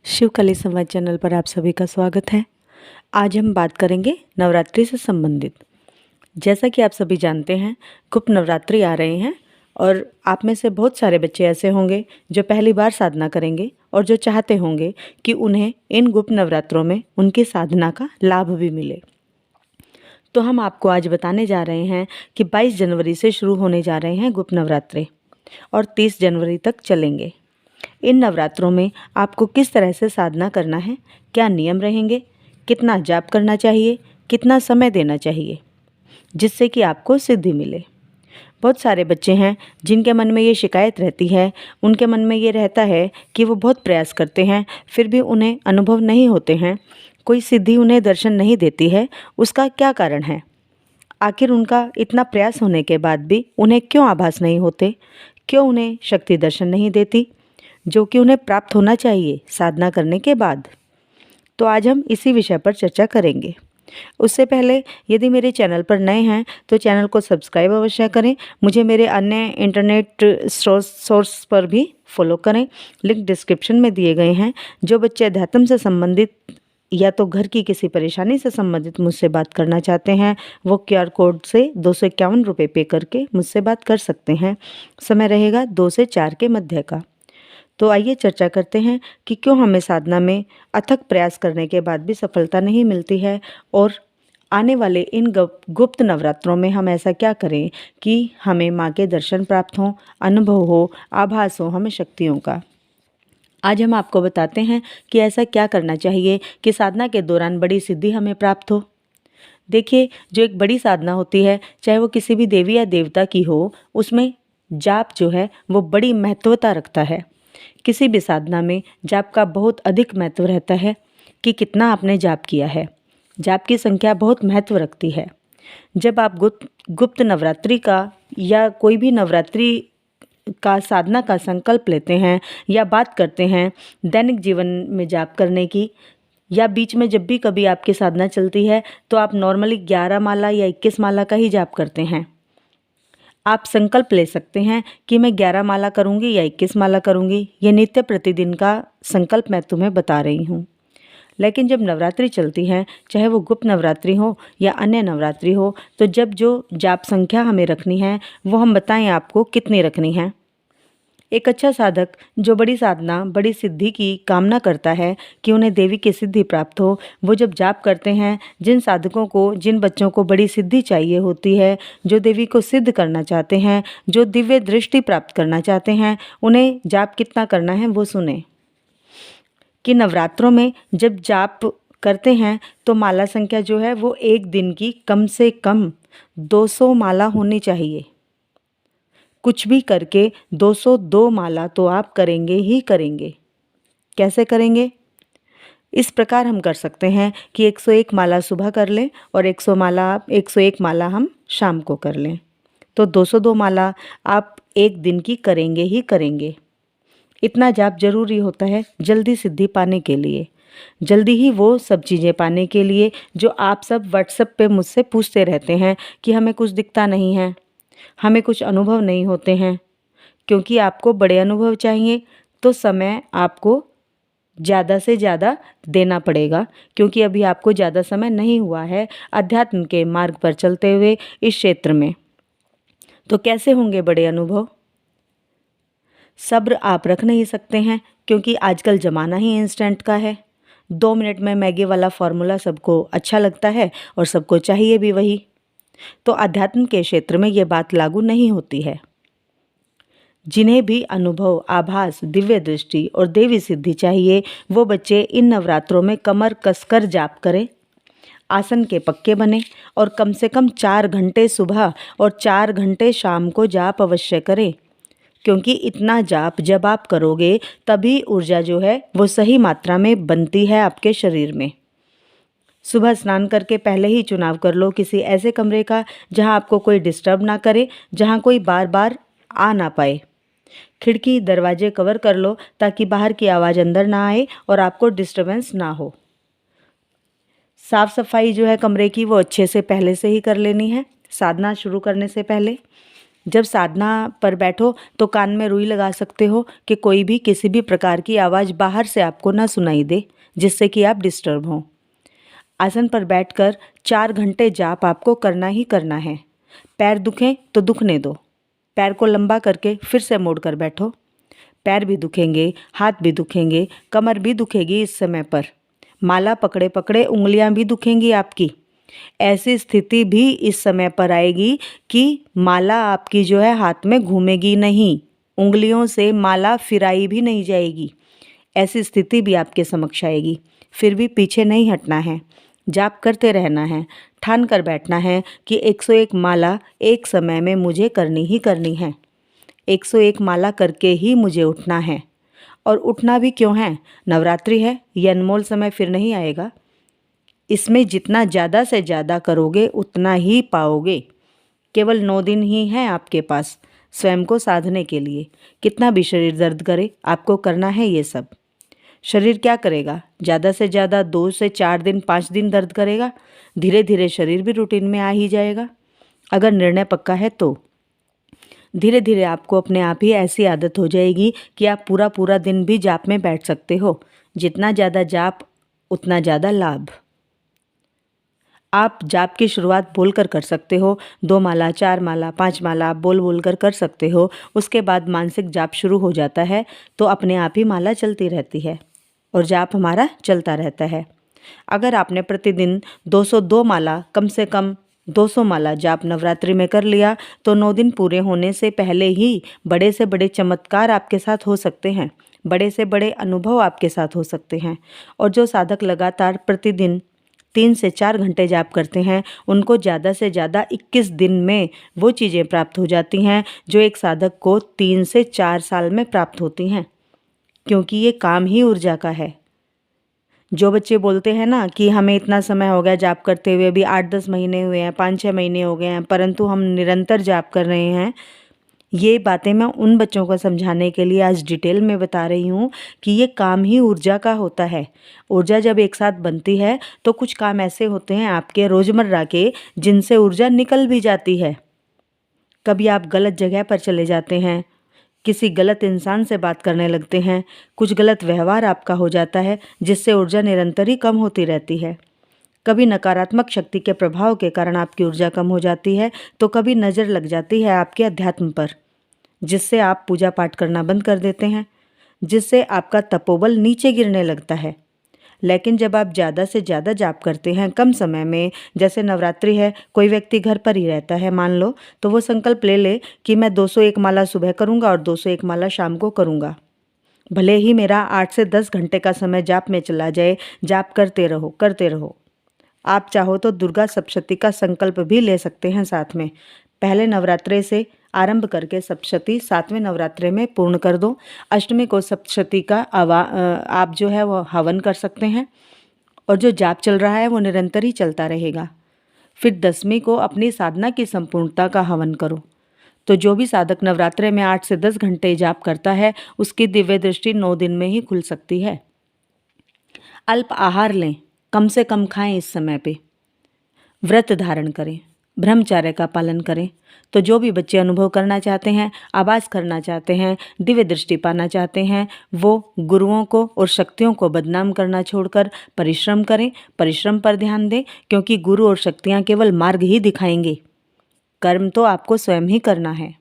शिवकली संवाद चैनल पर आप सभी का स्वागत है। आज हम बात करेंगे नवरात्रि से संबंधित। जैसा कि आप सभी जानते हैं, गुप्त नवरात्रि आ रहे हैं और आप में से बहुत सारे बच्चे ऐसे होंगे जो पहली बार साधना करेंगे और जो चाहते होंगे कि उन्हें इन गुप्त नवरात्रों में उनकी साधना का लाभ भी मिले। तो हम आपको आज बताने जा रहे हैं कि 22 जनवरी से शुरू होने जा रहे हैं गुप्त नवरात्रे और 30 जनवरी तक चलेंगे। इन नवरात्रों में आपको किस तरह से साधना करना है, क्या नियम रहेंगे, कितना जाप करना चाहिए, कितना समय देना चाहिए, जिससे कि आपको सिद्धि मिले। बहुत सारे बच्चे हैं जिनके मन में ये शिकायत रहती है, उनके मन में ये रहता है कि वो बहुत प्रयास करते हैं फिर भी उन्हें अनुभव नहीं होते हैं, कोई सिद्धि उन्हें दर्शन नहीं देती है। उसका क्या कारण है? आखिर उनका इतना प्रयास होने के बाद भी उन्हें क्यों आभास नहीं होते, क्यों उन्हें शक्ति दर्शन नहीं देती, जो कि उन्हें प्राप्त होना चाहिए साधना करने के बाद? तो आज हम इसी विषय पर चर्चा करेंगे। उससे पहले यदि मेरे चैनल पर नए हैं तो चैनल को सब्सक्राइब अवश्य करें। मुझे मेरे अन्य इंटरनेट सोर्स पर भी फॉलो करें, लिंक डिस्क्रिप्शन में दिए गए हैं। जो बच्चे अध्यात्म से संबंधित या तो घर की किसी परेशानी से संबंधित मुझसे बात करना चाहते हैं, वो QR कोड से 251 रुपये पे करके मुझसे बात कर सकते हैं। समय रहेगा 2 से 4 के मध्य का। तो आइए चर्चा करते हैं कि क्यों हमें साधना में अथक प्रयास करने के बाद भी सफलता नहीं मिलती है और आने वाले इन गुप्त नवरात्रों में हम ऐसा क्या करें कि हमें माँ के दर्शन प्राप्त हों, अनुभव हो, आभास हो हमें शक्तियों का। आज हम आपको बताते हैं कि ऐसा क्या करना चाहिए कि साधना के दौरान बड़ी सिद्धि हमें प्राप्त हो। देखिए, जो एक बड़ी साधना होती है, चाहे वो किसी भी देवी या देवता की हो, उसमें जाप जो है वो बड़ी महत्वता रखता है। किसी भी साधना में जाप का बहुत अधिक महत्व रहता है कि कितना आपने जाप किया है। जाप की संख्या बहुत महत्व रखती है। जब आप गुप्त नवरात्रि का या कोई भी नवरात्रि का साधना का संकल्प लेते हैं या बात करते हैं दैनिक जीवन में जाप करने की, या बीच में जब भी कभी आपकी साधना चलती है तो आप नॉर्मली 11 माला या 21 माला का ही जाप करते हैं। आप संकल्प ले सकते हैं कि मैं 11 माला करूंगी या 21 माला करूंगी। ये नित्य प्रतिदिन का संकल्प मैं तुम्हें बता रही हूँ। लेकिन जब नवरात्रि चलती है, चाहे वो गुप्त नवरात्रि हो या अन्य नवरात्रि हो, तो जब जो जाप संख्या हमें रखनी है वो हम बताएं आपको कितनी रखनी है। एक अच्छा साधक जो बड़ी साधना, बड़ी सिद्धि की कामना करता है कि उन्हें देवी की सिद्धि प्राप्त हो, वो जब जाप करते हैं, जिन साधकों को, जिन बच्चों को बड़ी सिद्धि चाहिए होती है, जो देवी को सिद्ध करना चाहते हैं, जो दिव्य दृष्टि प्राप्त करना चाहते हैं, उन्हें जाप कितना करना है वो सुने। कि नवरात्रों में जब जाप करते हैं तो माला संख्या जो है वो एक दिन की कम से कम 200 माला होनी चाहिए। कुछ भी करके 202 माला तो आप करेंगे ही करेंगे। कैसे करेंगे? इस प्रकार हम कर सकते हैं कि 101 माला सुबह कर लें और 101 माला हम शाम को कर लें। तो 202 माला आप एक दिन की करेंगे ही करेंगे। इतना जाप जरूरी होता है जल्दी सिद्धि पाने के लिए, जल्दी ही वो सब चीज़ें पाने के लिए जो आप सब व्हाट्सएप पे मुझसे पूछते रहते हैं कि हमें कुछ दिखता नहीं है, हमें कुछ अनुभव नहीं होते हैं। क्योंकि आपको बड़े अनुभव चाहिए तो समय आपको ज़्यादा से ज़्यादा देना पड़ेगा, क्योंकि अभी आपको ज़्यादा समय नहीं हुआ है अध्यात्म के मार्ग पर चलते हुए इस क्षेत्र में। तो कैसे होंगे बड़े अनुभव? सब्र आप रख नहीं सकते हैं, क्योंकि आजकल ज़माना ही इंस्टेंट का है। 2 मिनट में मैगी वाला फॉर्मूला सबको अच्छा लगता है और सबको चाहिए भी वही। तो अध्यात्म के क्षेत्र में ये बात लागू नहीं होती है। जिन्हें भी अनुभव, आभास, दिव्य दृष्टि और देवी सिद्धि चाहिए, वो बच्चे इन नवरात्रों में कमर कसकर जाप करें, आसन के पक्के बने और कम से कम 4 घंटे सुबह और 4 घंटे शाम को जाप अवश्य करें। क्योंकि इतना जाप जब आप करोगे तभी ऊर्जा जो है वो सही मात्रा में बनती है आपके शरीर में। सुबह स्नान करके पहले ही चुनाव कर लो किसी ऐसे कमरे का जहां आपको कोई डिस्टर्ब ना करे, जहां कोई बार बार आ ना पाए। खिड़की दरवाजे कवर कर लो ताकि बाहर की आवाज़ अंदर ना आए और आपको डिस्टर्बेंस ना हो। साफ सफाई जो है कमरे की वो अच्छे से पहले से ही कर लेनी है साधना शुरू करने से पहले। जब साधना पर बैठो तो कान में रुई लगा सकते हो कि कोई भी किसी भी प्रकार की आवाज़ बाहर से आपको ना सुनाई दे, जिससे कि आप डिस्टर्ब हों। आसन पर बैठकर 4 घंटे जाप आपको करना ही करना है। पैर दुखें तो दुखने दो, पैर को लंबा करके फिर से मोड़ कर बैठो। पैर भी दुखेंगे, हाथ भी दुखेंगे, कमर भी दुखेगी इस समय पर। माला पकड़े पकड़े उंगलियां भी दुखेंगी आपकी। ऐसी स्थिति भी इस समय पर आएगी कि माला आपकी जो है हाथ में घूमेगी नहीं, उंगलियों से माला फिराई भी नहीं जाएगी। ऐसी स्थिति भी आपके समक्ष आएगी। फिर भी पीछे नहीं हटना है, जाप करते रहना है, ठान कर बैठना है कि 101 माला एक समय में मुझे करनी ही करनी है। 101 माला करके ही मुझे उठना है। और उठना भी क्यों है? नवरात्रि है, ये अनमोल समय फिर नहीं आएगा। इसमें जितना ज़्यादा से ज़्यादा करोगे उतना ही पाओगे। केवल 9 दिन ही हैं आपके पास स्वयं को साधने के लिए। कितना भी शरीर दर्द करे, आपको करना है ये सब। शरीर क्या करेगा? ज़्यादा से ज़्यादा 2 से 4 दिन, 5 दिन दर्द करेगा। धीरे धीरे शरीर भी रूटीन में आ ही जाएगा। अगर निर्णय पक्का है तो धीरे धीरे आपको अपने आप ही ऐसी आदत हो जाएगी कि आप पूरा पूरा दिन भी जाप में बैठ सकते हो। जितना ज़्यादा जाप उतना ज़्यादा लाभ। आप जाप की शुरुआत बोलकर कर सकते हो। 2 माला, 4 माला, 5 माला आप बोल बोल कर सकते हो। उसके बाद मानसिक जाप शुरू हो जाता है तो अपने आप ही माला चलती रहती है और जाप हमारा चलता रहता है। अगर आपने प्रतिदिन 202 माला, कम से कम 200 माला जाप नवरात्रि में कर लिया तो 9 दिन पूरे होने से पहले ही बड़े से बड़े चमत्कार आपके साथ हो सकते हैं, बड़े से बड़े अनुभव आपके साथ हो सकते हैं। और जो साधक लगातार प्रतिदिन 3 से 4 घंटे जाप करते हैं, उनको ज़्यादा से ज़्यादा 21 दिन में वो चीज़ें प्राप्त हो जाती हैं जो एक साधक को 3 से 4 साल में प्राप्त होती हैं, क्योंकि ये काम ही ऊर्जा का है। जो बच्चे बोलते हैं ना कि हमें इतना समय हो गया जाप करते हुए, भी 8-10 महीने हुए हैं, 5-6 महीने हो गए हैं, परंतु हम निरंतर जाप कर रहे हैं, ये बातें मैं उन बच्चों को समझाने के लिए आज डिटेल में बता रही हूँ कि ये काम ही ऊर्जा का होता है। ऊर्जा जब एक साथ बनती है तो कुछ काम ऐसे होते हैं आपके रोज़मर्रा के, जिनसे ऊर्जा निकल भी जाती है। कभी आप गलत जगह पर चले जाते हैं, किसी गलत इंसान से बात करने लगते हैं, कुछ गलत व्यवहार आपका हो जाता है जिससे ऊर्जा निरंतर ही कम होती रहती है। कभी नकारात्मक शक्ति के प्रभाव के कारण आपकी ऊर्जा कम हो जाती है, तो कभी नज़र लग जाती है आपके अध्यात्म पर, जिससे आप पूजा पाठ करना बंद कर देते हैं, जिससे आपका तपोबल नीचे गिरने लगता है। लेकिन जब आप ज़्यादा से ज़्यादा जाप करते हैं कम समय में, जैसे नवरात्रि है, कोई व्यक्ति घर पर ही रहता है मान लो, तो वो संकल्प ले ले कि मैं 201 माला सुबह करूँगा और 201 माला शाम को करूँगा। भले ही मेरा 8 से 10 घंटे का समय जाप में चला जाए, जाप करते रहो करते रहो। आप चाहो तो दुर्गा सप्तशती का संकल्प भी ले सकते हैं साथ में। पहले नवरात्रे से आरंभ करके सप्तशती 7वें नवरात्रे में पूर्ण कर दो। अष्टमी को सप्तशती का आप जो है वो हवन कर सकते हैं, और जो जाप चल रहा है वो निरंतर ही चलता रहेगा। फिर 10वीं को अपनी साधना की संपूर्णता का हवन करो। तो जो भी साधक नवरात्रे में 8 से 10 घंटे जाप करता है, उसकी दिव्य दृष्टि 9 दिन में ही खुल सकती है। अल्प आहार लें, कम से कम खाएं इस समय पे। व्रत धारण करें, ब्रह्मचर्य का पालन करें। तो जो भी बच्चे अनुभव करना चाहते हैं, आभास करना चाहते हैं, दिव्य दृष्टि पाना चाहते हैं, वो गुरुओं को और शक्तियों को बदनाम करना छोड़कर परिश्रम करें, परिश्रम पर ध्यान दें, क्योंकि गुरु और शक्तियाँ केवल मार्ग ही दिखाएंगे। कर्म तो आपको स्वयं ही करना है।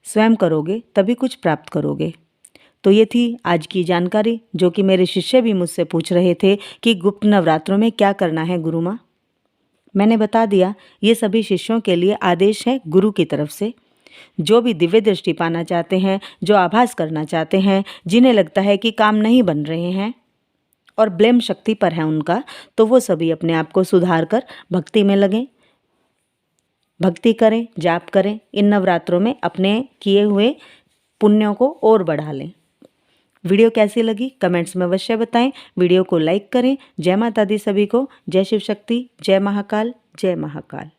स्वयं करोगे तभी कुछ प्राप्त करोगे। तो ये थी आज की जानकारी, जो कि मेरे शिष्य भी मुझसे पूछ रहे थे कि गुप्त नवरात्रों में क्या करना है गुरु माँ। मैंने बता दिया, ये सभी शिष्यों के लिए आदेश है गुरु की तरफ से। जो भी दिव्य दृष्टि पाना चाहते हैं, जो आभास करना चाहते हैं, जिन्हें लगता है कि काम नहीं बन रहे हैं और ब्लेम शक्ति पर है उनका, तो वो सभी अपने आप को सुधार कर भक्ति में लगें, भक्ति करें, जाप करें। इन नवरात्रों में अपने किए हुए पुण्यों को और बढ़ा लें। वीडियो कैसी लगी कमेंट्स में अवश्य बताएं। वीडियो को लाइक करें। जय माता दी सभी को। जय शिव शक्ति, जय महाकाल, जय महाकाल।